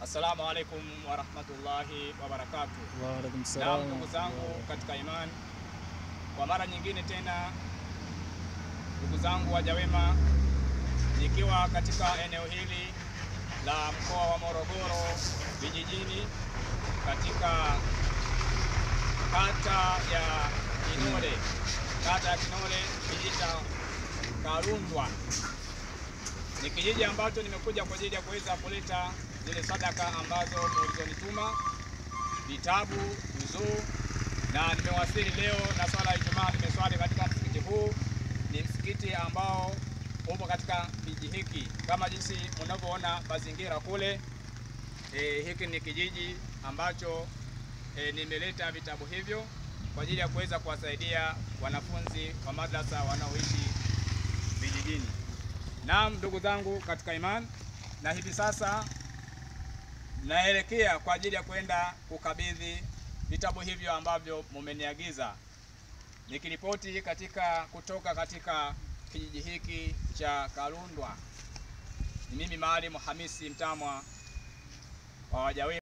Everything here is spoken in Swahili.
Assalamu alaikum wa rahmatullahi wa barakatuh. Wa alaikum salaam. Na ndugu zangu katika imani, kwa mara nyingine tena, ndugu zangu waja wema, nikiwa katika eneo hili la mkoa wa Morogoro vijijini, katika kata ya Kinole, kijiji cha Kalundwa. Ni kijiji ambacho nimekuja kwa ajili ya kuweza kuleta zile sadaka ambazo mlizonituma, vitabu, juzuu, na nimewasili leo na swala ya Ijumaa nimeswali katika msikiti huu. Ni msikiti ambao upo katika kijiji hiki kama jinsi mnavyoona mazingira kule. Hiki ni kijiji ambacho nimeleta vitabu hivyo kwa ajili ya kuweza kuwasaidia wanafunzi wa madrasa wanaoishi vijijini. Naam, ndugu zangu katika imani, na hivi sasa naelekea kwa ajili ya kwenda kukabidhi vitabu hivyo ambavyo mmeniagiza. Nikiripoti kutoka katika kijiji hiki cha Kalundwa, ni mimi Maalim Hamisi Mtamwa wa Waja Wema.